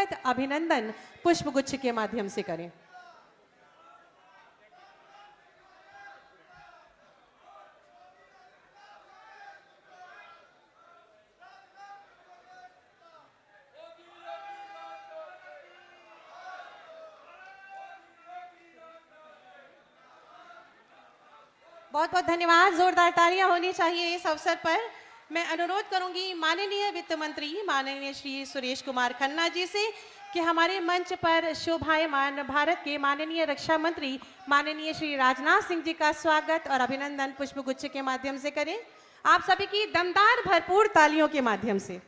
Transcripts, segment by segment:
स्वागत अभिनंदन पुष्पगुच्छ के माध्यम से करें। बहुत बहुत धन्यवाद। जोरदार तालियां होनी चाहिए इस अवसर पर। मैं अनुरोध करूंगी माननीय वित्त मंत्री माननीय श्री सुरेश कुमार खन्ना जी से कि हमारे मंच पर शोभायमान भारत के माननीय रक्षा मंत्री माननीय श्री राजनाथ सिंह जी का स्वागत और अभिनंदन पुष्पगुच्छ के माध्यम से करें। आप सभी की दमदार भरपूर तालियों के माध्यम से।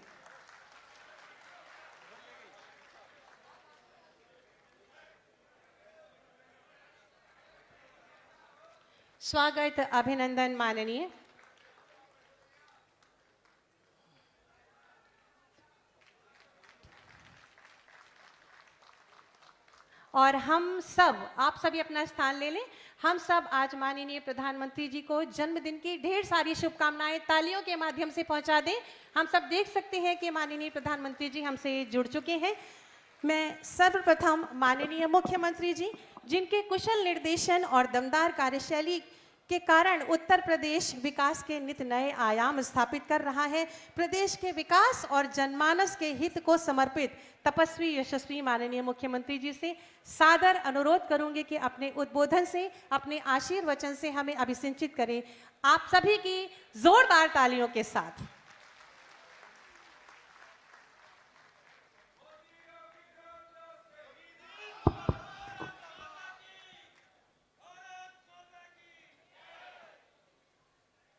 स्वागत अभिनंदन माननीय। और हम सब, आप सभी अपना स्थान ले लें। हम सब आज माननीय प्रधानमंत्री जी को जन्मदिन की ढेर सारी शुभकामनाएं तालियों के माध्यम से पहुंचा दें। हम सब देख सकते हैं कि माननीय प्रधानमंत्री जी हमसे जुड़ चुके हैं। मैं सर्वप्रथम माननीय मुख्यमंत्री जी, जिनके कुशल निर्देशन और दमदार कार्यशैली के कारण उत्तर प्रदेश विकास के नित नए आयाम स्थापित कर रहा है, प्रदेश के विकास और जनमानस के हित को समर्पित तपस्वी यशस्वी माननीय मुख्यमंत्री जी से सादर अनुरोध करूंगी कि अपने उद्बोधन से, अपने आशीर्वचन से हमें अभिसिंचित करें। आप सभी की जोरदार तालियों के साथ।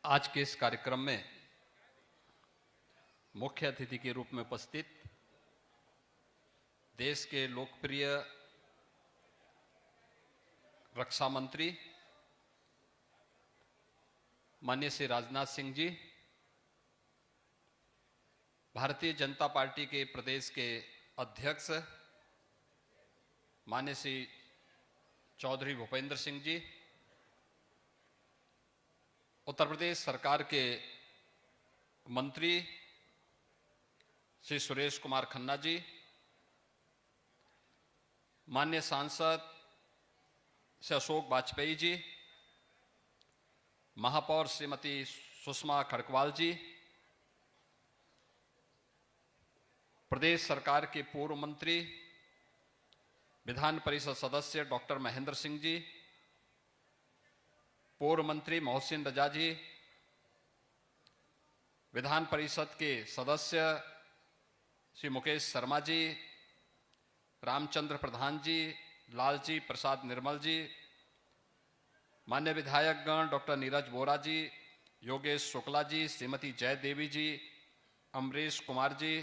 आज के इस कार्यक्रम में मुख्य अतिथि के रूप में उपस्थित देश के लोकप्रिय रक्षा मंत्री माननीय श्री राजनाथ सिंह जी, भारतीय जनता पार्टी के प्रदेश के अध्यक्ष माननीय श्री चौधरी भूपेंद्र सिंह जी, उत्तर प्रदेश सरकार के मंत्री श्री सुरेश कुमार खन्ना जी, माननीय सांसद श्री अशोक वाजपेयी जी, महापौर श्रीमती सुषमा खड़गवाल जी, प्रदेश सरकार के पूर्व मंत्री विधान परिषद सदस्य डॉक्टर महेंद्र सिंह जी, पूर्व मंत्री मोहसिन रजा जी, विधान परिषद के सदस्य श्री मुकेश शर्मा जी, रामचंद्र प्रधान जी, लालजी प्रसाद निर्मल जी, मान्य विधायकगण डॉक्टर नीरज बोरा जी, योगेश शुक्ला जी, श्रीमती जय देवी जी, अमरीश कुमार जी,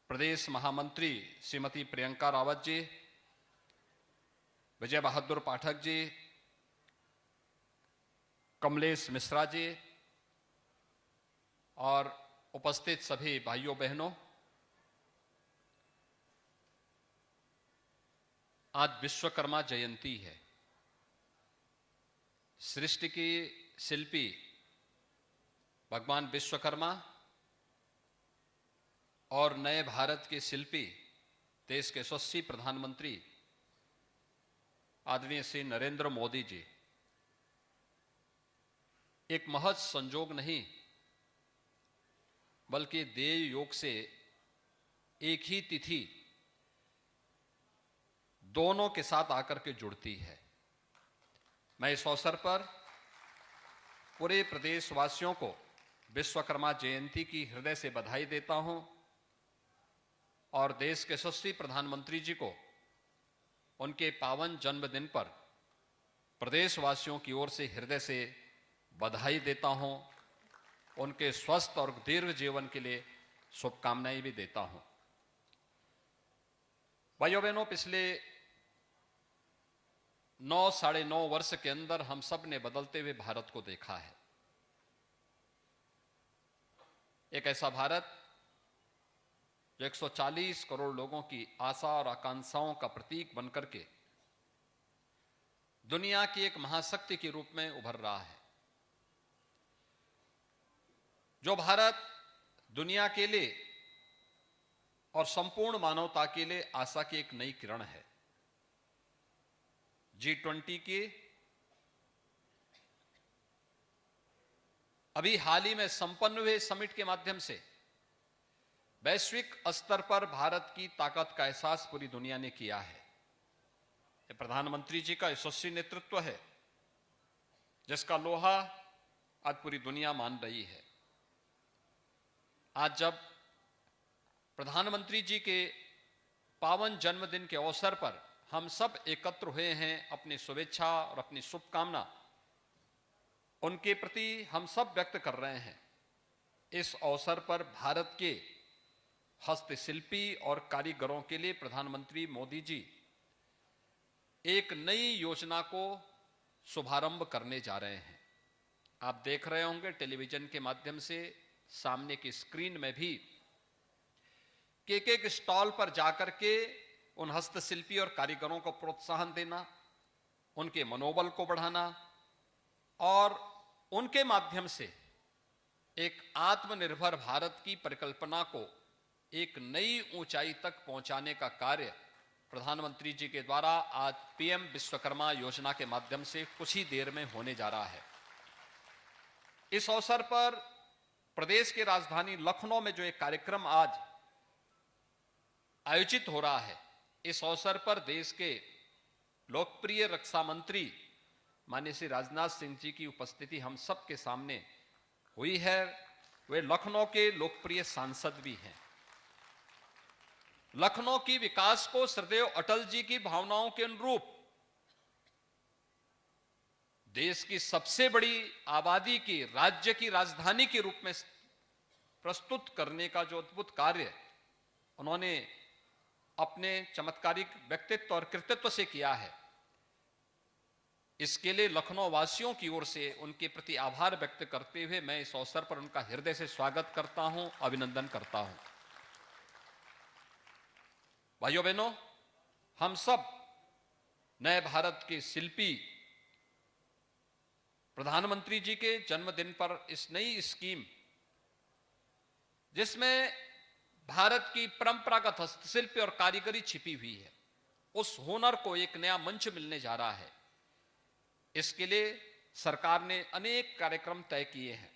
प्रदेश महामंत्री श्रीमती प्रियंका रावत जी, विजय बहादुर पाठक जी, कमलेश मिश्रा जी और उपस्थित सभी भाइयों बहनों, आज विश्वकर्मा जयंती है। सृष्टि की शिल्पी भगवान विश्वकर्मा और नए भारत के शिल्पी देश के यशस्वी प्रधानमंत्री आदरणीय श्री नरेंद्र मोदी जी एक महज संजोग नहीं बल्कि देव योग से एक ही तिथि दोनों के साथ आकर के जुड़ती है। मैं इस अवसर पर पूरे प्रदेशवासियों को विश्वकर्मा जयंती की हृदय से बधाई देता हूं और देश के यशस्वी प्रधानमंत्री जी को उनके पावन जन्मदिन पर प्रदेशवासियों की ओर से हृदय से बधाई देता हूं। उनके स्वस्थ और दीर्घ जीवन के लिए शुभकामनाएं भी देता हूं। भाइयों बहनों, पिछले 9-9.5 वर्ष के अंदर हम सब ने बदलते हुए भारत को देखा है। एक ऐसा भारत जो 140 करोड़ लोगों की आशा और आकांक्षाओं का प्रतीक बनकर के दुनिया की एक महाशक्ति के रूप में उभर रहा है। जो भारत दुनिया के लिए और संपूर्ण मानवता के लिए आशा की एक नई किरण है। G20 के अभी हाल ही में संपन्न हुए समिट के माध्यम से वैश्विक स्तर पर भारत की ताकत का एहसास पूरी दुनिया ने किया है। ये प्रधानमंत्री जी का यशस्वी नेतृत्व है, जिसका लोहा आज पूरी दुनिया मान रही है। आज जब प्रधानमंत्री जी के पावन जन्मदिन के अवसर पर हम सब एकत्र हुए हैं, अपनी शुभेच्छा और अपनी शुभकामना उनके प्रति हम सब व्यक्त कर रहे हैं। इस अवसर पर भारत के हस्तशिल्पी और कारीगरों के लिए प्रधानमंत्री मोदी जी एक नई योजना को शुभारंभ करने जा रहे हैं। आप देख रहे होंगे टेलीविजन के माध्यम से सामने की स्क्रीन में भी कि एक स्टॉल पर जाकर के उन हस्तशिल्पी और कारीगरों को प्रोत्साहन देना, उनके मनोबल को बढ़ाना और उनके माध्यम से एक आत्मनिर्भर भारत की परिकल्पना को एक नई ऊंचाई तक पहुंचाने का कार्य प्रधानमंत्री जी के द्वारा आज पीएम विश्वकर्मा योजना के माध्यम से कुछ ही देर में होने जा रहा है। इस अवसर पर प्रदेश की राजधानी लखनऊ में जो एक कार्यक्रम आज आयोजित हो रहा है, इस अवसर पर देश के लोकप्रिय रक्षा मंत्री माननीय श्री राजनाथ सिंह जी की उपस्थिति हम सब के सामने हुई है। वे लखनऊ के लोकप्रिय सांसद भी हैं। लखनऊ की विकास को सदैव अटल जी की भावनाओं के अनुरूप देश की सबसे बड़ी आबादी की राज्य की राजधानी के रूप में प्रस्तुत करने का जो अद्भुत कार्य उन्होंने अपने चमत्कारिक व्यक्तित्व और कृतित्व से किया है, इसके लिए लखनऊ वासियों की ओर से उनके प्रति आभार व्यक्त करते हुए मैं इस अवसर पर उनका हृदय से स्वागत करता हूं, अभिनंदन करता हूं। भाइयों बहनों, हम सब नए भारत के शिल्पी प्रधानमंत्री जी के जन्मदिन पर इस नई स्कीम, जिसमें भारत की परंपरागत हस्तशिल्प और कारीगरी छिपी हुई है, उस हुनर को एक नया मंच मिलने जा रहा है। इसके लिए सरकार ने अनेक कार्यक्रम तय किए हैं।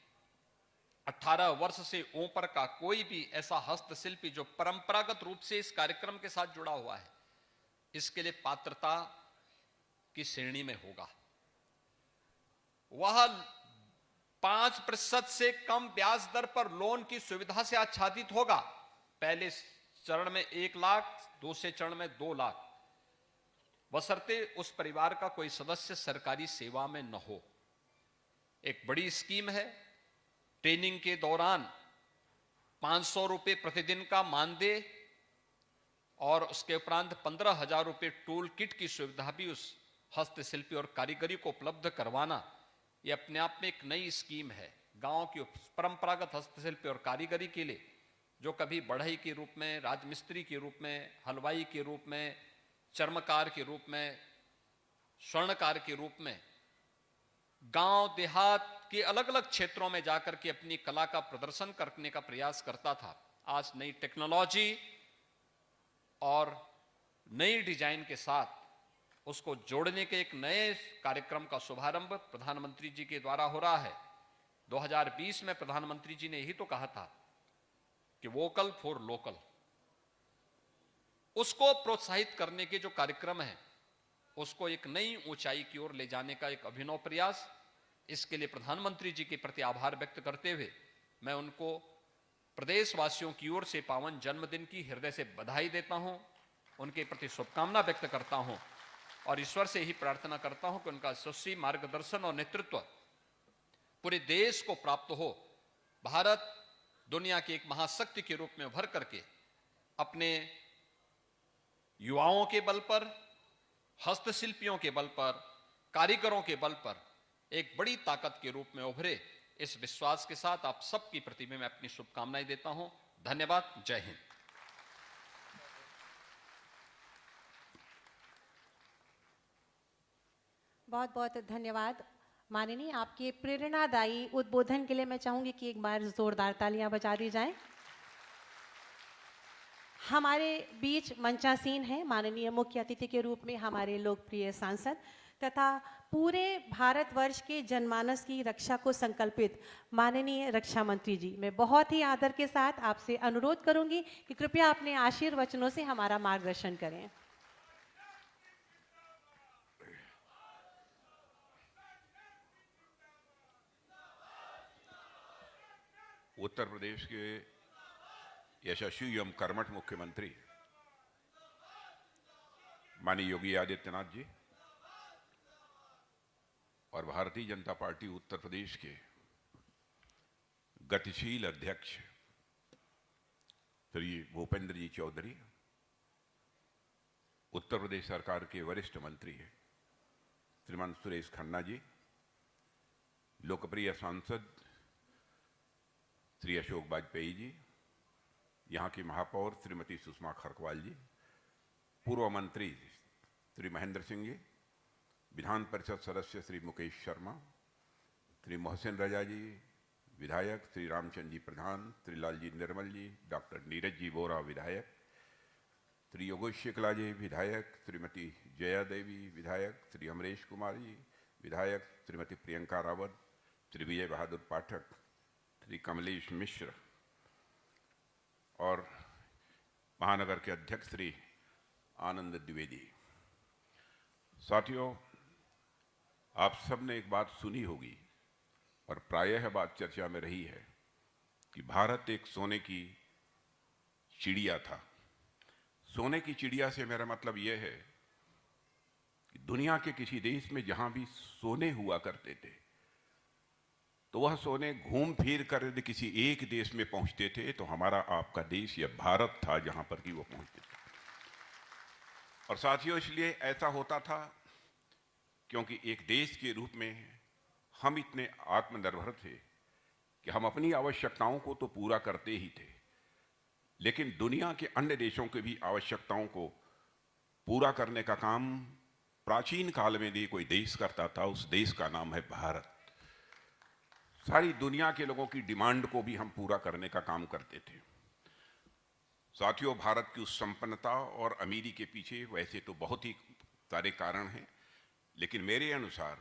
18 वर्ष से ऊपर का कोई भी ऐसा हस्तशिल्पी जो परंपरागत रूप से इस कार्यक्रम के साथ जुड़ा हुआ है, इसके लिए पात्रता की श्रेणी में होगा। वह 5% से कम ब्याज दर पर लोन की सुविधा से आच्छादित होगा। पहले चरण में 1 लाख, दूसरे चरण में 2 लाख, बशर्ते उस परिवार का कोई सदस्य सरकारी सेवा में न हो। एक बड़ी स्कीम है। ट्रेनिंग के दौरान 500 रुपए प्रतिदिन का मानदेय और उसके उपरांत 15,000 रुपए टूल किट की सुविधा भी उस हस्तशिल्पी और कारीगरी को उपलब्ध करवाना, यह अपने आप में एक नई स्कीम है। गांव की परंपरागत हस्तशिल्पी और कारीगरी के लिए जो कभी बढ़ई के रूप में, राजमिस्त्री के रूप में, हलवाई के रूप में, चर्मकार के रूप में, स्वर्णकार के रूप में गांव देहात के अलग अलग क्षेत्रों में जाकर के अपनी कला का प्रदर्शन करने का प्रयास करता था, आज नई टेक्नोलॉजी और नई डिजाइन के साथ उसको जोड़ने के एक नए कार्यक्रम का शुभारंभ प्रधानमंत्री जी के द्वारा हो रहा है। 2020 में प्रधानमंत्री जी ने यही तो कहा था कि वोकल फॉर लोकल, उसको प्रोत्साहित करने के जो कार्यक्रम है, उसको एक नई ऊंचाई की ओर ले जाने का एक अभिनव प्रयास। इसके लिए प्रधानमंत्री जी के प्रति आभार व्यक्त करते हुए मैं उनको प्रदेशवासियों की ओर से पावन जन्मदिन की हृदय से बधाई देता हूं, उनके प्रति शुभकामना व्यक्त करता हूं और ईश्वर से ही प्रार्थना करता हूं कि उनका यशस्वी मार्गदर्शन और नेतृत्व पूरे देश को प्राप्त हो। भारत दुनिया की एक महाशक्ति के रूप में उभर करके अपने युवाओं के बल पर, हस्तशिल्पियों के बल पर, कारीगरों के बल पर एक बड़ी ताकत के रूप में उभरे, इस विश्वास के साथ आप सबकी प्रति में मैं अपनी शुभकामनाएं देता हूं। धन्यवाद। जय हिंद। बहुत बहुत धन्यवाद माननीय, आपके प्रेरणादायी उद्बोधन के लिए मैं चाहूंगी कि एक बार जोरदार तालियां बजा दी जाएं। हमारे बीच मंचासीन हैं माननीय मुख्य अतिथि के रूप में हमारे लोकप्रिय सांसद तथा पूरे भारतवर्ष के जनमानस की रक्षा को संकल्पित माननीय रक्षा मंत्री जी। मैं बहुत ही आदर के साथ आपसे अनुरोध करूंगी कि कृपया अपने आशीर्वचनों से हमारा मार्गदर्शन करें। उत्तर प्रदेश के यशस्वी एवं कर्मठ मुख्यमंत्री माननीय योगी आदित्यनाथ जी और भारतीय जनता पार्टी उत्तर प्रदेश के गतिशील अध्यक्ष श्री भूपेंद्र जी चौधरी, उत्तर प्रदेश सरकार के वरिष्ठ मंत्री श्रीमान सुरेश खन्ना जी, लोकप्रिय सांसद श्री अशोक वाजपेयी जी, यहाँ की महापौर श्रीमती सुषमा खरकवाल जी, पूर्व मंत्री श्री महेंद्र सिंह जी, विधान परिषद सदस्य श्री मुकेश शर्मा, श्री मोहसिन रजा जी, विधायक श्री रामचंद्र जी प्रधान, श्री लालजी निर्मल जी, डॉक्टर नीरज जी बोरा विधायक, श्री योगेश शुक्ला जी विधायक, श्रीमती जया देवी विधायक, श्री अमरेश कुमार जी विधायक, श्रीमती प्रियंका रावत, श्री विजय बहादुर पाठक, श्री कमलेश मिश्र और महानगर के अध्यक्ष श्री आनंद द्विवेदी। साथियों, आप सबने एक बात सुनी होगी और प्रायः बात चर्चा में रही है कि भारत एक सोने की चिड़िया था। सोने की चिड़िया से मेरा मतलब यह है कि दुनिया के किसी देश में जहां भी सोने हुआ करते थे तो वह सोने घूम फिर कर यदि किसी एक देश में पहुंचते थे तो हमारा आपका देश या भारत था जहां पर कि वो पहुंचते थे। और साथियों, इसलिए ऐसा होता था क्योंकि एक देश के रूप में हम इतने आत्मनिर्भर थे कि हम अपनी आवश्यकताओं को तो पूरा करते ही थे, लेकिन दुनिया के अन्य देशों के भी आवश्यकताओं को पूरा करने का काम प्राचीन काल में भी कोई देश करता था। उस देश का नाम है भारत। सारी दुनिया के लोगों की डिमांड को भी हम पूरा करने का काम करते थे। साथियों, भारत की उस संपन्नता और अमीरी के पीछे वैसे तो बहुत ही सारे कारण हैं, लेकिन मेरे अनुसार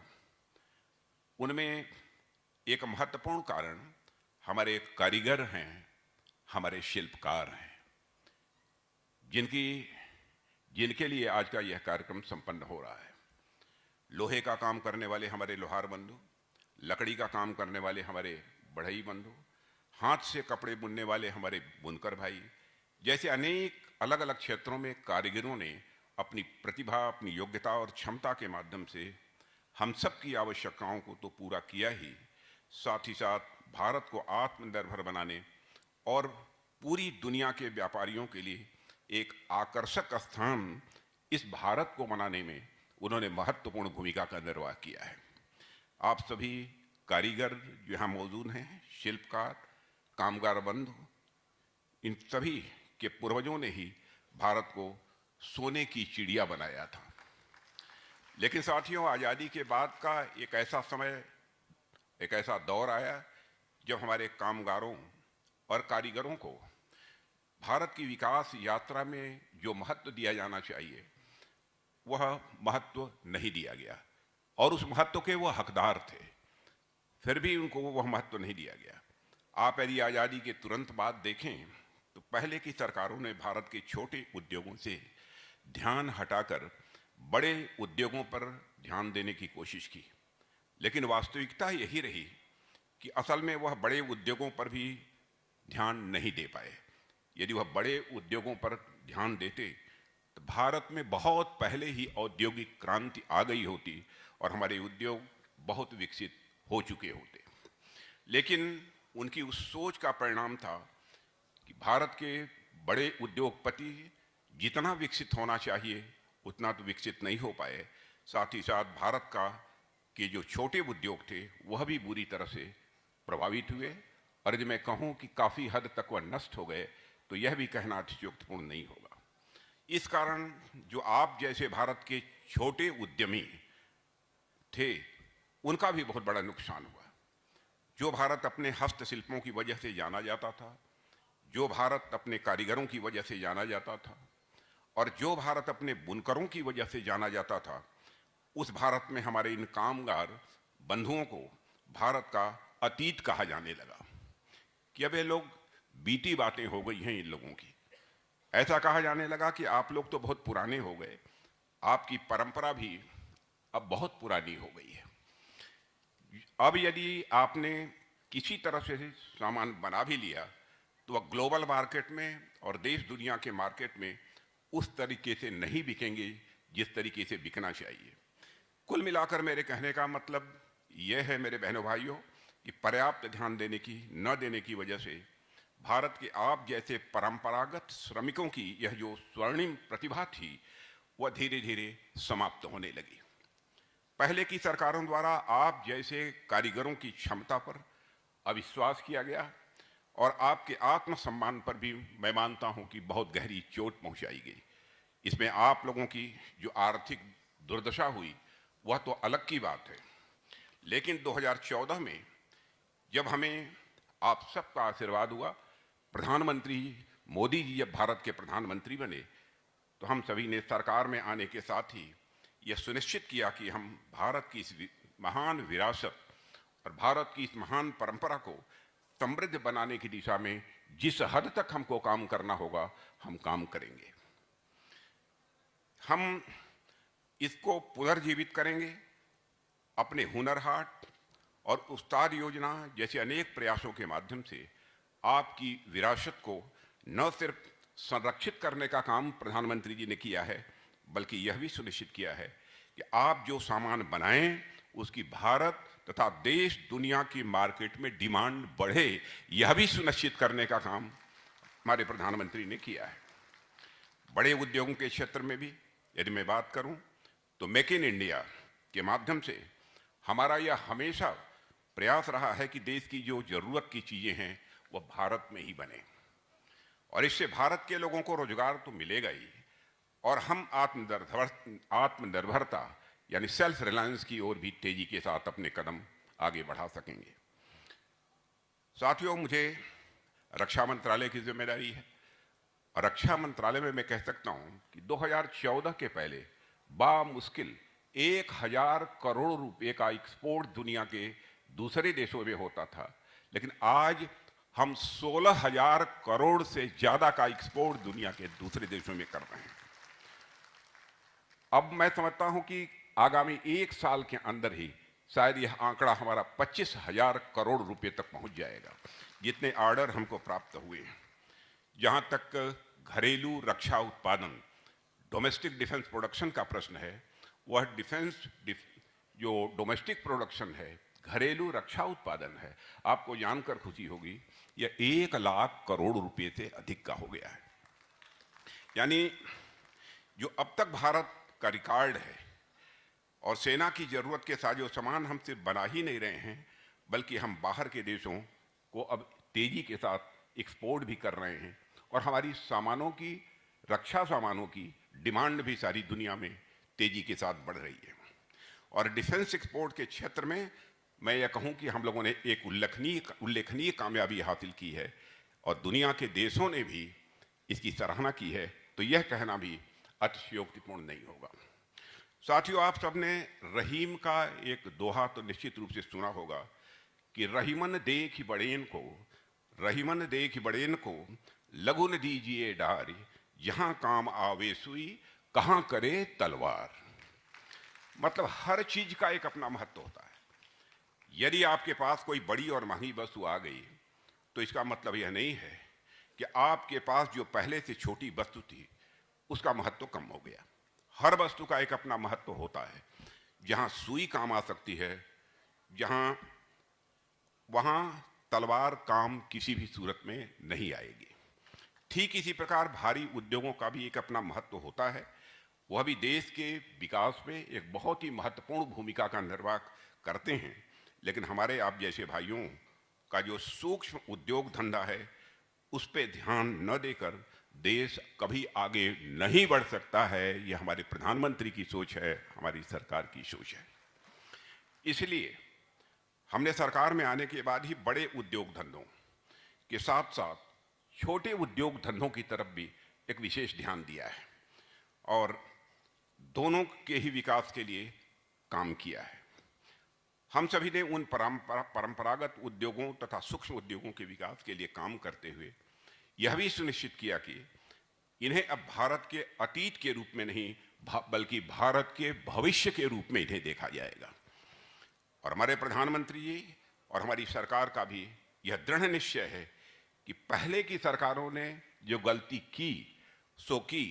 उनमें एक महत्वपूर्ण कारण हमारे कारीगर हैं, हमारे शिल्पकार हैं, जिनके लिए आज का यह कार्यक्रम संपन्न हो रहा है। लोहे का काम करने वाले हमारे लोहार बंधु, लकड़ी का काम करने वाले हमारे बढ़ई बंधु, हाथ से कपड़े बुनने वाले हमारे बुनकर भाई, जैसे अनेक अलग अलग क्षेत्रों में कारीगरों ने अपनी प्रतिभा, अपनी योग्यता और क्षमता के माध्यम से हम सब की आवश्यकताओं को तो पूरा किया ही, साथ ही साथ भारत को आत्मनिर्भर बनाने और पूरी दुनिया के व्यापारियों के लिए एक आकर्षक स्थान इस भारत को बनाने में उन्होंने महत्वपूर्ण भूमिका का निर्वाह किया है। आप सभी कारीगर जो यहाँ मौजूद हैं, शिल्पकार, कामगार बंधु, इन सभी के पूर्वजों ने ही भारत को सोने की चिड़िया बनाया था। लेकिन साथियों, आज़ादी के बाद का एक ऐसा समय, एक ऐसा दौर आया जब हमारे कामगारों और कारीगरों को भारत की विकास यात्रा में जो महत्व दिया जाना चाहिए वह महत्व नहीं दिया गया और उस महत्व के वो हकदार थे, फिर भी उनको वह महत्व नहीं दिया गया। आप यदि आज़ादी के तुरंत बाद देखें तो पहले की सरकारों ने भारत के छोटे उद्योगों से ध्यान हटाकर बड़े उद्योगों पर ध्यान देने की कोशिश की, लेकिन वास्तविकता यही रही कि असल में वह बड़े उद्योगों पर भी ध्यान नहीं दे पाए। यदि वह बड़े उद्योगों पर ध्यान देते तो भारत में बहुत पहले ही औद्योगिक क्रांति आ गई होती और हमारे उद्योग बहुत विकसित हो चुके होते। लेकिन उनकी उस सोच का परिणाम था कि भारत के बड़े उद्योगपति जितना विकसित होना चाहिए उतना तो विकसित नहीं हो पाए। साथ ही साथ भारत के जो छोटे उद्योग थे वह भी बुरी तरह से प्रभावित हुए, और यदि मैं कहूँ कि काफ़ी हद तक वह नष्ट हो गए तो यह भी कहना अतिशयोक्तिपूर्ण नहीं होगा। इस कारण जो आप जैसे भारत के छोटे उद्यमी थे उनका भी बहुत बड़ा नुकसान हुआ। जो भारत अपने हस्तशिल्पों की वजह से जाना जाता था, जो भारत अपने कारीगरों की वजह से जाना जाता था और जो भारत अपने बुनकरों की वजह से जाना जाता था, उस भारत में हमारे इन कामगार बंधुओं को भारत का अतीत कहा जाने लगा कि अब ये लोग बीती बातें हो गई हैं इन लोगों की। ऐसा कहा जाने लगा कि आप लोग तो बहुत पुराने हो गए, आपकी परंपरा भी अब बहुत पुरानी हो गई है। अब यदि आपने किसी तरह से सामान बना भी लिया तो वह ग्लोबल मार्केट में और देश दुनिया के मार्केट में उस तरीके से नहीं बिकेंगे जिस तरीके से बिकना चाहिए। कुल मिलाकर मेरे कहने का मतलब यह है मेरे बहनों भाइयों कि पर्याप्त ध्यान देने की न देने की वजह से भारत के आप जैसे परंपरागत श्रमिकों की यह जो स्वर्णिम प्रतिभा थी वह धीरे धीरे समाप्त होने लगी। पहले की सरकारों द्वारा आप जैसे कारीगरों की क्षमता पर अविश्वास किया गया और आपके आत्मसम्मान पर भी मैं मानता हूं कि बहुत गहरी चोट पहुंचाई गई। इसमें आप लोगों की जो आर्थिक दुर्दशा हुई वह तो अलग की बात है, लेकिन 2014 में जब हमें आप सबका आशीर्वाद हुआ, प्रधानमंत्री मोदी जी जब भारत के प्रधानमंत्री बने, तो हम सभी ने सरकार में आने के साथ ही यह सुनिश्चित किया कि हम भारत की इस महान विरासत और भारत की इस महान परंपरा को समृद्ध बनाने की दिशा में जिस हद तक हमको काम करना होगा हम काम करेंगे। हम इसको पुनर्जीवित करेंगे। अपने हुनर हाट और उस्ताद योजना जैसे अनेक प्रयासों के माध्यम से आपकी विरासत को न सिर्फ संरक्षित करने का काम प्रधानमंत्री जी ने किया है, बल्कि यह भी सुनिश्चित किया है कि आप जो सामान बनाएं उसकी भारत तथा देश दुनिया की मार्केट में डिमांड बढ़े, यह भी सुनिश्चित करने का काम हमारे प्रधानमंत्री ने किया है। बड़े उद्योगों के क्षेत्र में भी यदि मैं बात करूं तो मेक इन इंडिया के माध्यम से हमारा यह हमेशा प्रयास रहा है कि देश की जो जरूरत की चीजें हैं वह भारत में ही बने और इससे भारत के लोगों को रोजगार तो मिलेगा ही और हम आत्मनिर्भरता यानी सेल्फ रिलायंस की ओर भी तेजी के साथ अपने कदम आगे बढ़ा सकेंगे। साथियों, मुझे रक्षा मंत्रालय की जिम्मेदारी है और रक्षा मंत्रालय में मैं कह सकता हूं कि 2014 के पहले बामुश्किल 1000 करोड़ रुपए का एक्सपोर्ट दुनिया के दूसरे देशों में होता था, लेकिन आज हम 16,000 करोड़ से ज्यादा का एक्सपोर्ट दुनिया के दूसरे देशों में कर रहे हैं। अब मैं समझता हूं कि आगामी 1 साल के अंदर ही शायद यह आंकड़ा हमारा 25,000 करोड़ रुपए तक पहुंच जाएगा, जितने ऑर्डर हमको प्राप्त हुए हैं। जहां तक घरेलू रक्षा उत्पादन डोमेस्टिक डिफेंस प्रोडक्शन का प्रश्न है, वह जो डोमेस्टिक प्रोडक्शन है, घरेलू रक्षा उत्पादन है, आपको जानकर खुशी होगी यह 1 लाख करोड़ रुपए से अधिक का हो गया है। यानी जो अब तक भारत का रिकॉर्ड है और सेना की जरूरत के साजो सामान हम सिर्फ बना ही नहीं रहे हैं, बल्कि हम बाहर के देशों को अब तेजी के साथ एक्सपोर्ट भी कर रहे हैं और हमारी सामानों की, रक्षा सामानों की डिमांड भी सारी दुनिया में तेजी के साथ बढ़ रही है। और डिफेंस एक्सपोर्ट के क्षेत्र में मैं यह कहूं कि हम लोगों ने एक उल्लेखनीय कामयाबी हासिल की है और दुनिया के देशों ने भी इसकी सराहना की है, तो यह कहना भी अतिशयोक्तिपूर्ण नहीं होगा। साथियों, आप सबने रहीम का एक दोहा तो निश्चित रूप से सुना होगा कि रहीमन देख बड़ेन को लघुन दीजिए डारी, जहां काम आवे सुई कहां करे तलवार। मतलब हर चीज का एक अपना महत्व होता है। यदि आपके पास कोई बड़ी और महंगी वस्तु आ गई तो इसका मतलब यह नहीं है कि आपके पास जो पहले से छोटी वस्तु थी उसका महत्व कम हो गया। हर वस्तु का एक अपना महत्व होता है। जहां सुई काम आ सकती है, वहां तलवार काम किसी भी सूरत में नहीं आएगी। ठीक इसी प्रकार भारी उद्योगों का भी एक अपना महत्व होता है। वह भी देश के विकास में एक बहुत ही महत्वपूर्ण भूमिका का निर्वाह करते हैं, लेकिन हमारे आप जैसे भाइयों का जो सूक्ष्म उद्योग धंधा है उस पर ध्यान न देकर देश कभी आगे नहीं बढ़ सकता है। यह हमारे प्रधानमंत्री की सोच है, हमारी सरकार की सोच है। इसलिए हमने सरकार में आने के बाद ही बड़े उद्योग धंधों के साथ साथ छोटे उद्योग धंधों की तरफ भी एक विशेष ध्यान दिया है और दोनों के ही विकास के लिए काम किया है। हम सभी ने उन परंपरागत उद्योगों तथा सूक्ष्म उद्योगों के विकास के लिए काम करते हुए यह भी सुनिश्चित किया कि इन्हें अब भारत के अतीत के रूप में नहीं बल्कि भारत के भविष्य के रूप में इन्हें देखा जाएगा। और हमारे प्रधानमंत्री जी और हमारी सरकार का भी यह दृढ़ निश्चय है कि पहले की सरकारों ने जो गलती की सो की।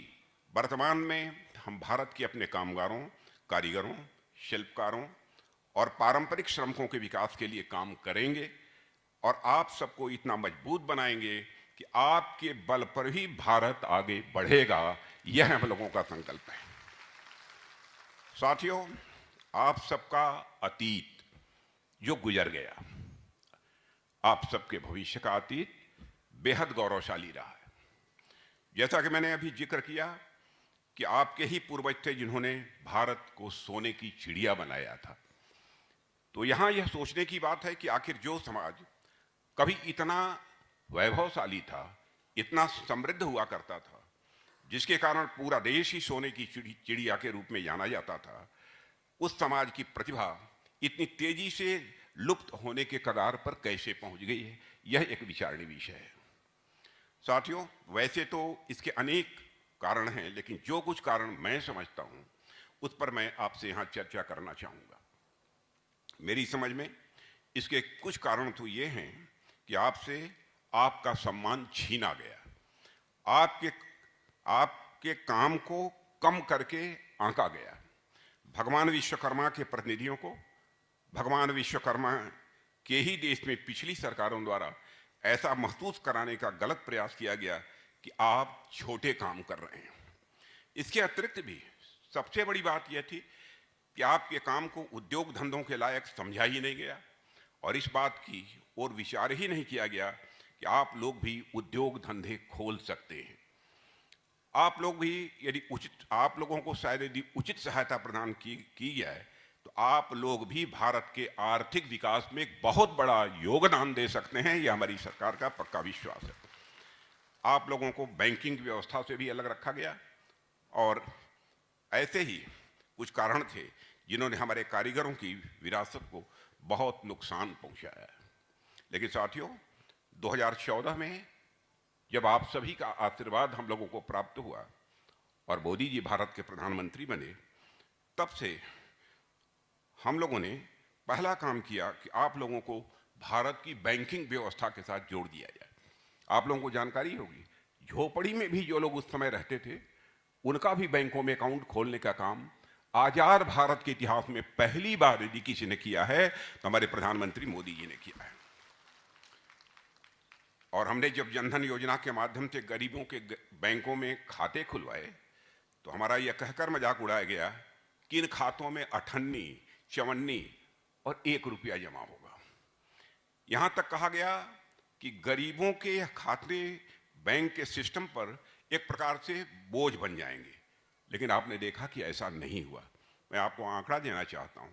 वर्तमान में हम भारत के अपने कामगारों, कारीगरों, शिल्पकारों और पारंपरिक श्रमिकों के विकास के लिए काम करेंगे और आप सबको इतना मजबूत बनाएंगे कि आपके बल पर ही भारत आगे बढ़ेगा। यह हम लोगों का संकल्प है। साथियों, आप सबका अतीत जो गुजर गया, आप सबके भविष्य का अतीत बेहद गौरवशाली रहा है। जैसा कि मैंने अभी जिक्र किया कि आपके ही पूर्वज थे जिन्होंने भारत को सोने की चिड़िया बनाया था। तो यहां यह सोचने की बात है कि आखिर जो समाज कभी इतना वैभवशाली था, इतना समृद्ध हुआ करता था, जिसके कारण पूरा देश ही सोने की चिड़िया के रूप में जाना जाता था, उस समाज की प्रतिभा इतनी तेजी से लुप्त होने के कगार पर कैसे पहुंच गई है, यह एक विचारणीय विषय है। साथियों, वैसे तो इसके अनेक कारण हैं, लेकिन जो कुछ कारण मैं समझता हूं उस पर मैं आपसे यहां चर्चा करना चाहूंगा। मेरी समझ में इसके कुछ कारण तो ये हैं कि आपसे आपका सम्मान छीना गया, आपके काम को कम करके आंका गया। भगवान विश्वकर्मा के प्रतिनिधियों को भगवान विश्वकर्मा के ही देश में पिछली सरकारों द्वारा ऐसा महसूस कराने का गलत प्रयास किया गया कि आप छोटे काम कर रहे हैं। इसके अतिरिक्त भी सबसे बड़ी बात यह थी कि आपके काम को उद्योग धंधों के लायक समझा ही नहीं गया और इस बात की ओर विचार ही नहीं किया गया कि आप लोग भी उद्योग धंधे खोल सकते हैं। आप लोग भी यदि आप लोगों को शायद यदि उचित सहायता प्रदान की जाए तो आप लोग भी भारत के आर्थिक विकास में एक बहुत बड़ा योगदान दे सकते हैं। यह हमारी सरकार का पक्का विश्वास है। आप लोगों को बैंकिंग व्यवस्था से भी अलग रखा गया और ऐसे ही कुछ कारण थे जिन्होंने हमारे कारीगरों की विरासत को बहुत नुकसान पहुंचाया। लेकिन साथियों, 2014 में जब आप सभी का आशीर्वाद हम लोगों को प्राप्त हुआ और मोदी जी भारत के प्रधानमंत्री बने, तब से हम लोगों ने पहला काम किया कि आप लोगों को भारत की बैंकिंग व्यवस्था के साथ जोड़ दिया जाए। आप लोगों को जानकारी होगी, झोपड़ी में भी जो लोग उस समय रहते थे उनका भी बैंकों में अकाउंट खोलने का काम आजाद भारत के इतिहास में पहली बार यदि किसी ने किया है तो हमारे प्रधानमंत्री मोदी जी ने किया है। और हमने जब जनधन योजना के माध्यम से गरीबों के बैंकों में खाते खुलवाए तो हमारा यह कहकर मजाक उड़ाया गया कि इन खातों में 58, 54 और 1 रुपया जमा होगा। यहां तक कहा गया कि गरीबों के खाते बैंक के सिस्टम पर एक प्रकार से बोझ बन जाएंगे, लेकिन आपने देखा कि ऐसा नहीं हुआ। मैं आपको आंकड़ा देना चाहता हूं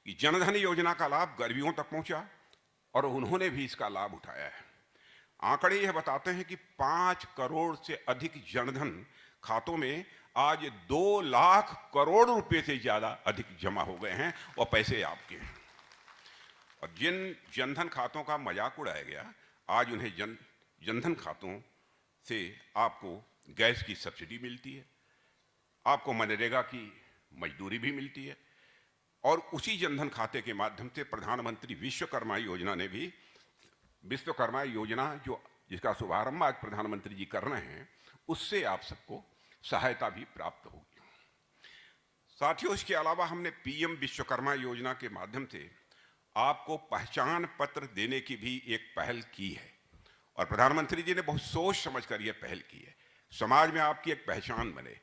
कि जनधन योजना का लाभ गरीबों तक पहुंचा और उन्होंने भी इसका लाभ उठाया है। आंकड़े यह बताते हैं कि 5 करोड़ से अधिक जनधन खातों में आज 2 लाख करोड़ रुपए से ज्यादा अधिक जमा हो गए हैं और पैसे आपके हैं। और जिन जनधन खातों का मजाक उड़ाया गया, आज उन्हें जनधन खातों से आपको गैस की सब्सिडी मिलती है, आपको मनरेगा की मजदूरी भी मिलती है और उसी जनधन खाते के माध्यम से प्रधानमंत्री विश्वकर्मा योजना ने भी विश्वकर्मा योजना जिसका शुभारंभ आज प्रधानमंत्री जी कर रहे हैं, उससे आप सबको सहायता भी प्राप्त होगी। साथियों, इसके अलावा हमने पीएम विश्वकर्मा योजना के माध्यम से आपको पहचान पत्र देने की भी एक पहल की है और प्रधानमंत्री जी ने बहुत सोच समझकर यह पहल की है। समाज में आपकी एक पहचान बने,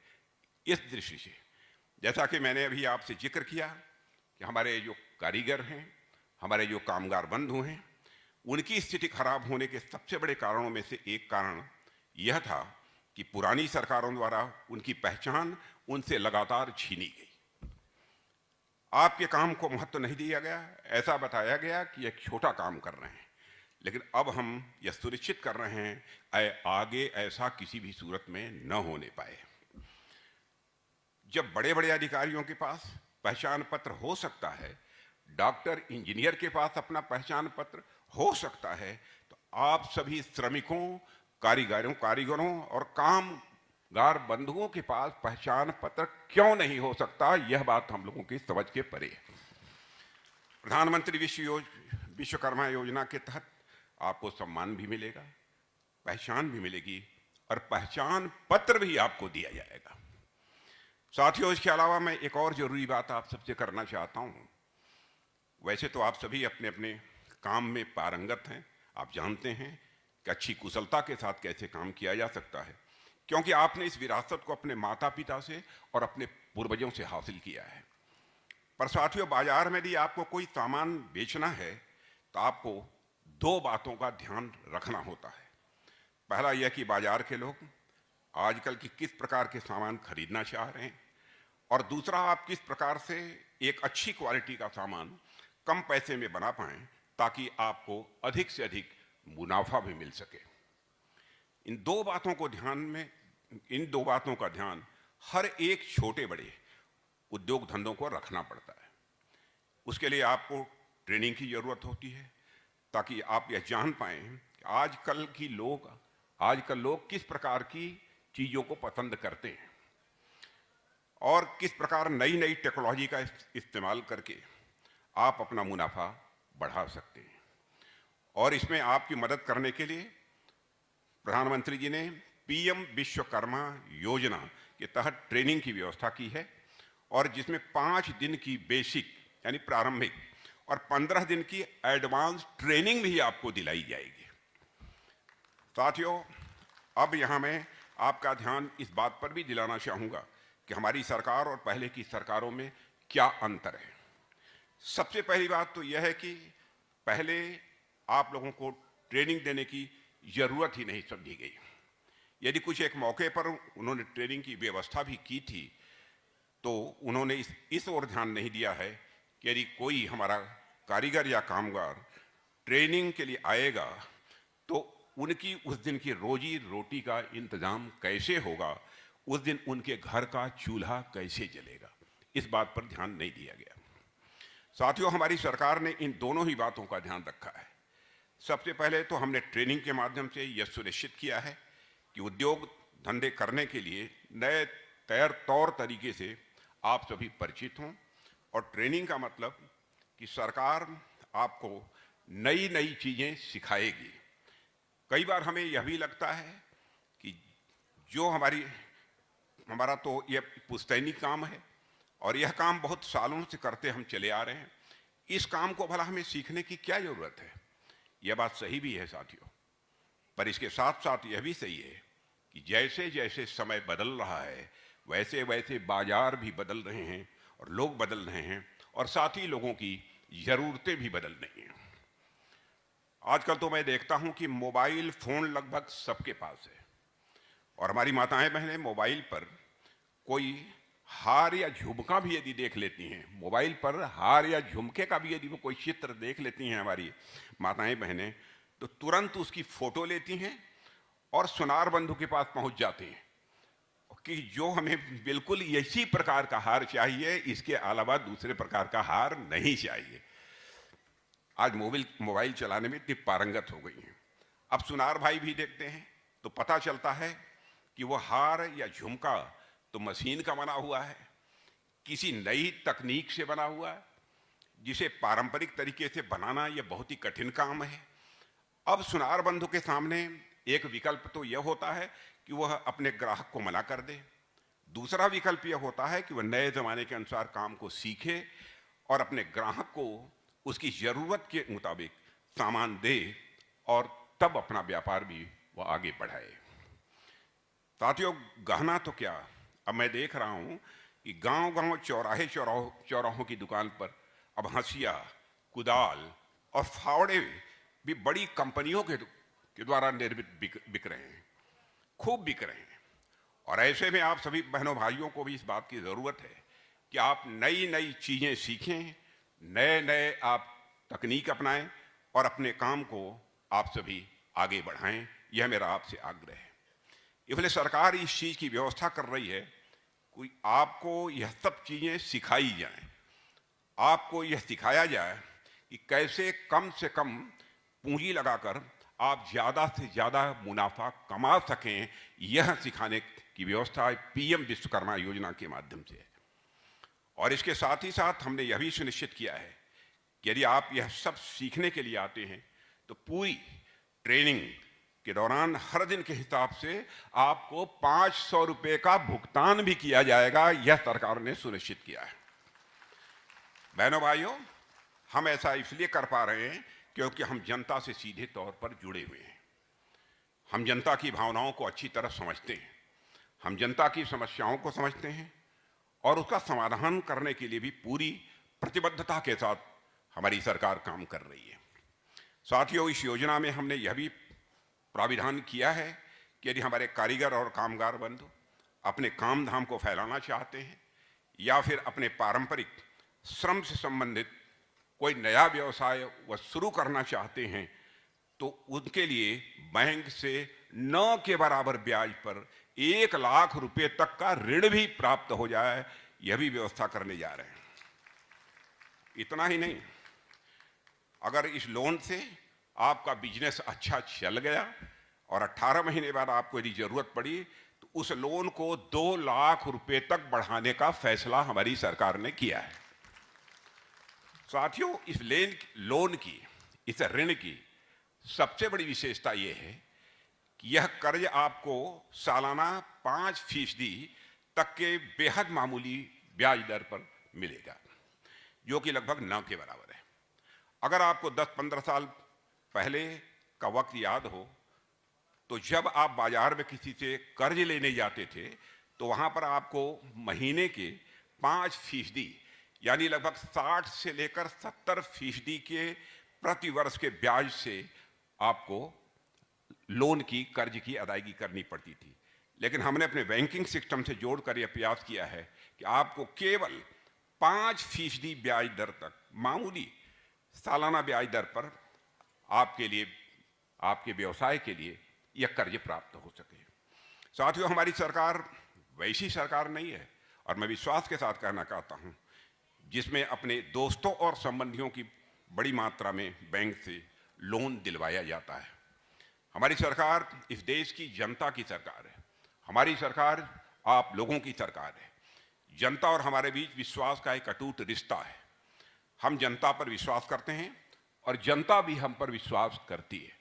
इस दृष्टि से जैसा कि मैंने अभी आपसे जिक्र किया कि हमारे जो कारीगर हैं, हमारे जो कामगार बंधु हैं, उनकी स्थिति खराब होने के सबसे बड़े कारणों में से एक कारण यह था कि पुरानी सरकारों द्वारा उनकी पहचान उनसे लगातार छीनी गई। आपके काम को महत्व नहीं दिया गया, ऐसा बताया गया कि एक छोटा काम कर रहे हैं, लेकिन अब हम यह सुनिश्चित कर रहे हैं आगे ऐसा किसी भी सूरत में न होने पाए। जब बड़े बड़े अधिकारियों के पास पहचान पत्र हो सकता है, डॉक्टर इंजीनियर के पास अपना पहचान पत्र हो सकता है, तो आप सभी श्रमिकों, कारीगरों और कामगार बंधुओं के पास पहचान पत्र क्यों नहीं हो सकता? यह बात हम लोगों की समझ के परे है। प्रधानमंत्री विश्वकर्मा योजना के तहत आपको सम्मान भी मिलेगा, पहचान भी मिलेगी और पहचान पत्र भी आपको दिया जाएगा। साथियों, इसके अलावा मैं एक और जरूरी बात आप सबसे करना चाहता हूं। वैसे तो आप सभी अपने अपने काम में पारंगत हैं, आप जानते हैं कि अच्छी कुशलता के साथ कैसे काम किया जा सकता है, क्योंकि आपने इस विरासत को अपने माता पिता से और अपने पूर्वजों से हासिल किया है। पर साथियों, बाजार में यदि आपको कोई सामान बेचना है तो आपको दो बातों का ध्यान रखना होता है। पहला यह कि बाजार के लोग आजकल की किस प्रकार के सामान खरीदना चाह रहे हैं, और दूसरा आप किस प्रकार से एक अच्छी क्वालिटी का सामान कम पैसे में बना पाएं ताकि आपको अधिक से अधिक मुनाफा भी मिल सके। इन दो बातों का ध्यान हर एक छोटे बड़े उद्योग धंधों को रखना पड़ता है। उसके लिए आपको ट्रेनिंग की जरूरत होती है ताकि आप यह जान पाएं कि आजकल लोग किस प्रकार की चीजों को पसंद करते हैं और किस प्रकार नई नई टेक्नोलॉजी का इस्तेमाल करके आप अपना मुनाफा बढ़ा सकते हैं। और इसमें आपकी मदद करने के लिए प्रधानमंत्री जी ने पीएम विश्वकर्मा योजना के तहत ट्रेनिंग की व्यवस्था की है, और जिसमें 5 दिन की बेसिक यानी प्रारंभिक और 15 दिन की एडवांस ट्रेनिंग भी आपको दिलाई जाएगी। साथियों, अब यहां मैं आपका ध्यान इस बात पर भी दिलाना चाहूंगा कि हमारी सरकार और पहले की सरकारों में क्या अंतर है। सबसे पहली बात तो यह है कि पहले आप लोगों को ट्रेनिंग देने की जरूरत ही नहीं समझी गई। यदि कुछ एक मौके पर उन्होंने ट्रेनिंग की व्यवस्था भी की थी तो उन्होंने इस ओर ध्यान नहीं दिया है कि यदि कोई हमारा कारीगर या कामगार ट्रेनिंग के लिए आएगा तो उनकी उस दिन की रोजी रोटी का इंतजाम कैसे होगा, उस दिन उनके घर का चूल्हा कैसे जलेगा, इस बात पर ध्यान नहीं दिया गया। साथियों, हमारी सरकार ने इन दोनों ही बातों का ध्यान रखा है। सबसे पहले तो हमने ट्रेनिंग के माध्यम से यह सुनिश्चित किया है कि उद्योग धंधे करने के लिए नए तौर तरीके से आप सभी परिचित हों, और ट्रेनिंग का मतलब कि सरकार आपको नई नई चीजें सिखाएगी। कई बार हमें यह भी लगता है कि जो हमारा तो यह पुश्तैनी काम है और यह काम बहुत सालों से करते हम चले आ रहे हैं, इस काम को भला हमें सीखने की क्या जरूरत है। यह बात सही भी है साथियों, पर इसके साथ साथ यह भी सही है कि जैसे जैसे समय बदल रहा है वैसे वैसे बाजार भी बदल रहे हैं और लोग बदल रहे हैं, और साथ ही लोगों की जरूरतें भी बदल रही हैं। आजकल तो मैं देखता हूं कि मोबाइल फोन लगभग सबके पास है, और हमारी माताएं बहनें मोबाइल पर कोई हार या झुमका भी यदि देख लेती हैं, मोबाइल पर हार या झुमके का भी यदि वो कोई चित्र देख लेती हैं हमारी माताएं बहनें, तो तुरंत उसकी फोटो लेती हैं और सुनार बंधु के पास पहुंच जाती हैं कि जो हमें बिल्कुल इसी प्रकार का हार चाहिए, इसके अलावा दूसरे प्रकार का हार नहीं चाहिए। आज मोबाइल चलाने में इतनी पारंगत हो गई हैं। अब सुनार भाई भी देखते हैं तो पता चलता है कि वो हार या झुमका तो मशीन का बना हुआ है, किसी नई तकनीक से बना हुआ है, जिसे पारंपरिक तरीके से बनाना यह बहुत ही कठिन काम है। अब सुनार बंधु के सामने एक विकल्प तो यह होता है कि वह अपने ग्राहक को मना कर दे, दूसरा विकल्प यह होता है कि वह नए जमाने के अनुसार काम को सीखे और अपने ग्राहक को उसकी जरूरत के मुताबिक सामान दे और तब अपना व्यापार भी वह आगे बढ़ाए। साथियों, गहना तो क्या, अब मैं देख रहा हूं कि गांव-गांव चौराहों की दुकान पर अब हंसिया, कुदाल और फावड़े भी बड़ी कंपनियों के द्वारा निर्मित बिक रहे हैं, खूब बिक रहे हैं। और ऐसे में आप सभी बहनों भाइयों को भी इस बात की जरूरत है कि आप नई नई चीजें सीखें, नए नए आप तकनीक अपनाएं और अपने काम को आप सभी आगे बढ़ाएं, यह मेरा आपसे आग्रह है। इसलिए सरकार इस चीज की व्यवस्था कर रही है, कोई आपको यह सब चीजें सिखाई जाएं, आपको यह सिखाया जाए कि कैसे कम से कम पूंजी लगाकर आप ज्यादा से ज्यादा मुनाफा कमा सकें। यह सिखाने की व्यवस्था पीएम विश्वकर्मा योजना के माध्यम से है। और इसके साथ ही साथ हमने यह भी सुनिश्चित किया है कि यदि आप यह सब सीखने के लिए आते हैं तो पूरी ट्रेनिंग के दौरान हर दिन के हिसाब से आपको 500 रुपए का भुगतान भी किया जाएगा। यह सरकार ने सुनिश्चित किया है। बहनों भाइयों, हम ऐसा इसलिए कर पा रहे हैं क्योंकि हम जनता से सीधे तौर पर जुड़े हुए हैं। हम जनता की भावनाओं को अच्छी तरह समझते हैं, हम जनता की समस्याओं को समझते हैं और उसका समाधान करने के लिए भी पूरी प्रतिबद्धता के साथ हमारी सरकार काम कर रही है। साथियों, इस योजना में हमने यह भी प्राविधान किया है कि यदि हमारे कारीगर और कामगार बंधु अपने काम धाम को फैलाना चाहते हैं या फिर अपने पारंपरिक श्रम से संबंधित कोई नया व्यवसाय वह शुरू करना चाहते हैं तो उनके लिए बैंक से 9 के बराबर ब्याज पर 1 लाख रुपए तक का ऋण भी प्राप्त हो जाए, यह भी व्यवस्था करने जा रहे हैं। इतना ही नहीं, अगर इस लोन से आपका बिजनेस अच्छा चल गया और 18 महीने बाद आपको यदि जरूरत पड़ी तो उस लोन को 2 लाख रुपए तक बढ़ाने का फैसला हमारी सरकार ने किया है। साथियों, इस लोन की, इस ऋण की सबसे बड़ी विशेषता यह है कि यह कर्ज आपको सालाना 5% तक के बेहद मामूली ब्याज दर पर मिलेगा, जो कि लगभग 9 के बराबर है। अगर आपको 10-15 साल पहले का वक्त याद हो तो जब आप बाजार में किसी से कर्ज लेने जाते थे तो वहां पर आपको महीने के 5% यानी लगभग 60 से लेकर 70% के प्रति वर्ष के ब्याज से आपको लोन की, कर्ज की अदायगी करनी पड़ती थी। लेकिन हमने अपने बैंकिंग सिस्टम से जोड़कर यह प्रयास किया है कि आपको केवल 5% ब्याज दर तक, मामूली सालाना ब्याज दर पर आपके लिए, आपके व्यवसाय के लिए यह कर्ज प्राप्त हो सके। साथियों, हमारी सरकार वैसी सरकार नहीं है, और मैं विश्वास के साथ कहना चाहता हूं, जिसमें अपने दोस्तों और संबंधियों की बड़ी मात्रा में बैंक से लोन दिलवाया जाता है। हमारी सरकार इस देश की जनता की सरकार है। हमारी सरकार आप लोगों की सरकार है। जनता और हमारे बीच विश्वास का एक अटूट रिश्ता है। हम जनता पर विश्वास करते हैं और जनता भी हम पर विश्वास करती है,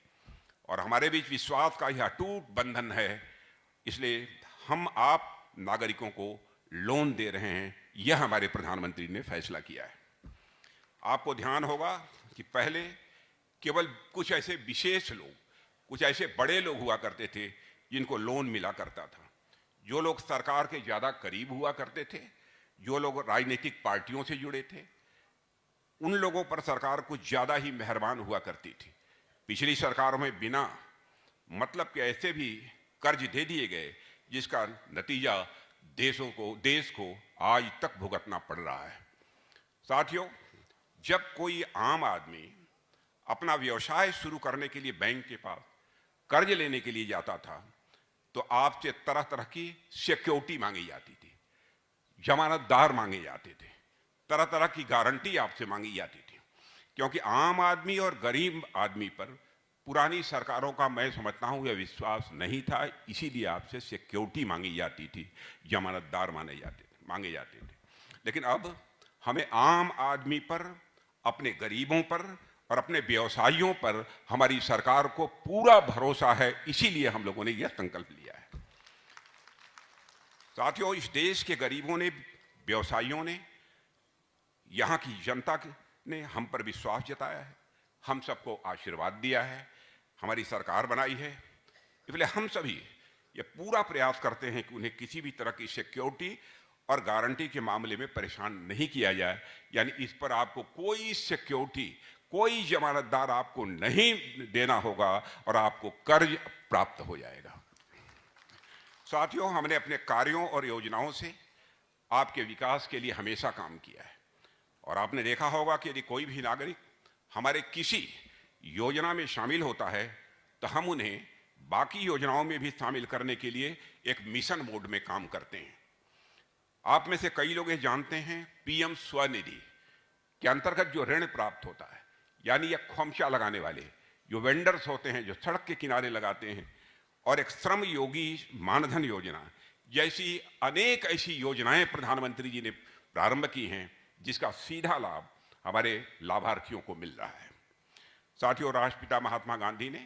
और हमारे बीच विश्वास का यह अटूट बंधन है। इसलिए हम आप नागरिकों को लोन दे रहे हैं, यह हमारे प्रधानमंत्री ने फैसला किया है। आपको ध्यान होगा कि पहले केवल कुछ ऐसे विशेष लोग, कुछ ऐसे बड़े लोग हुआ करते थे जिनको लोन मिला करता था। जो लोग सरकार के ज्यादा करीब हुआ करते थे, जो लोग राजनीतिक पार्टियों से जुड़े थे, उन लोगों पर सरकार कुछ ज्यादा ही मेहरबान हुआ करती थी। पिछली सरकारों में बिना मतलब के ऐसे भी कर्ज दे दिए गए जिसका नतीजा देश को आज तक भुगतना पड़ रहा है। साथियों, जब कोई आम आदमी अपना व्यवसाय शुरू करने के लिए बैंक के पास कर्ज लेने के लिए जाता था तो आपसे तरह तरह की सिक्योरिटी मांगी जाती थी, जमानतदार मांगे जाते थे, तरह तरह की गारंटी आपसे मांगी जाती थी, क्योंकि आम आदमी और गरीब आदमी पर पुरानी सरकारों का, मैं समझता हूं, यह विश्वास नहीं था। इसीलिए आपसे सिक्योरिटी मांगी जाती थी, जमानतदार मांगे जाते थे। लेकिन अब हमें आम आदमी पर, अपने गरीबों पर और अपने व्यवसायियों पर हमारी सरकार को पूरा भरोसा है। इसीलिए हम लोगों ने यह संकल्प लिया है। साथियों, इस देश के गरीबों ने, व्यवसायियों ने, यहां की जनता ने हम पर विश्वास जताया है, हम सबको आशीर्वाद दिया है, हमारी सरकार बनाई है। इसलिए हम सभी ये पूरा प्रयास करते हैं कि उन्हें किसी भी तरह की सिक्योरिटी और गारंटी के मामले में परेशान नहीं किया जाए। यानी इस पर आपको कोई सिक्योरिटी, कोई जमानतदार आपको नहीं देना होगा और आपको कर्ज प्राप्त हो जाएगा। साथियों, हमने अपने कार्यों और योजनाओं से आपके विकास के लिए हमेशा काम किया है, और आपने देखा होगा कि यदि कोई भी नागरिक हमारे किसी योजना में शामिल होता है तो हम उन्हें बाकी योजनाओं में भी शामिल करने के लिए एक मिशन मोड में काम करते हैं। आप में से कई लोग ये जानते हैं, पीएम स्वनिधि के अंतर्गत जो ऋण प्राप्त होता है, यानी ये खोमचा लगाने वाले जो वेंडर्स होते हैं, जो सड़क के किनारे लगाते हैं, और एक श्रम योगी मानधन योजना जैसी अनेक ऐसी योजनाएं प्रधानमंत्री जी ने प्रारंभ की हैं, जिसका सीधा लाभ हमारे लाभार्थियों को मिल रहा है। साथियों, राष्ट्रपिता महात्मा गांधी ने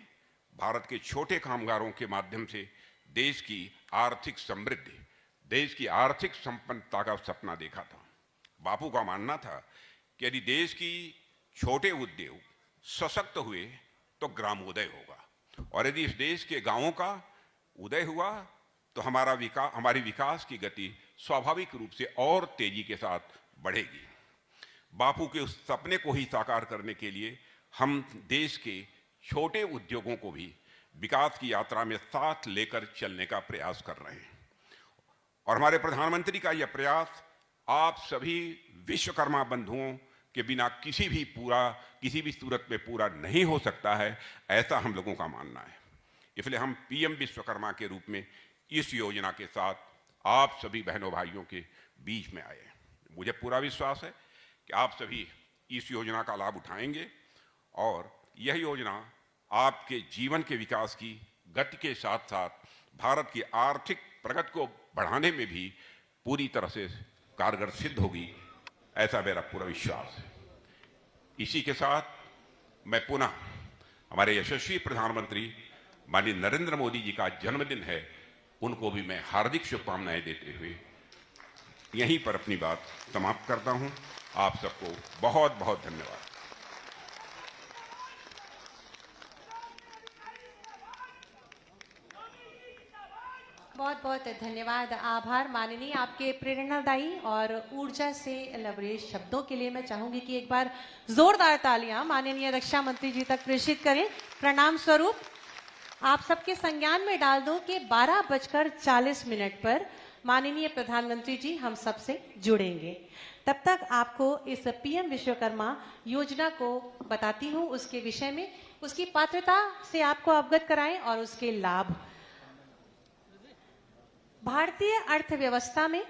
भारत के छोटे कामगारों के माध्यम से देश की आर्थिक समृद्धि, देश की आर्थिक संपन्नता का सपना देखा था। बापू का मानना था कि यदि देश की छोटे उद्योग सशक्त हुए तो ग्रामोदय होगा, और यदि इस देश के गांवों का उदय हुआ तो हमारी विकास की गति स्वाभाविक रूप से और तेजी के साथ बढ़ेगी। बापू के उस सपने को ही साकार करने के लिए हम देश के छोटे उद्योगों को भी विकास की यात्रा में साथ लेकर चलने का प्रयास कर रहे हैं। और हमारे प्रधानमंत्री का यह प्रयास आप सभी विश्वकर्मा बंधुओं के बिना किसी भी सूरत में पूरा नहीं हो सकता है, ऐसा हम लोगों का मानना है। इसलिए हम पीएम विश्वकर्मा के रूप में इस योजना के साथ आप सभी बहनों भाइयों के बीच में आए। मुझे पूरा विश्वास है कि आप सभी इस योजना का लाभ उठाएंगे और यह योजना आपके जीवन के विकास की गति के साथ साथ भारत की आर्थिक प्रगति को बढ़ाने में भी पूरी तरह से कारगर सिद्ध होगी, ऐसा मेरा पूरा विश्वास है। इसी के साथ मैं पुनः हमारे यशस्वी प्रधानमंत्री माननीय नरेंद्र मोदी जी का जन्मदिन है, उनको भी मैं हार्दिक शुभकामनाएं देते हुए यहीं पर अपनी बात समाप्त करता हूं। आप सबको बहुत बहुत धन्यवाद। बहुत बहुत धन्यवाद, आभार माननीय, आपके प्रेरणादायी और ऊर्जा से लबरेज शब्दों के लिए मैं चाहूंगी कि एक बार जोरदार तालियां माननीय रक्षा मंत्री जी तक प्रेषित करें। प्रणाम स्वरूप आप सबके संज्ञान में डाल दूं कि 12:40 पर माननीय प्रधानमंत्री जी हम सबसे जुड़ेंगे। तब तक आपको इस पीएम विश्वकर्मा योजना को बताती हूं, उसके विषय में, उसकी पात्रता से आपको अवगत कराएं और उसके लाभ। भारतीय अर्थव्यवस्था में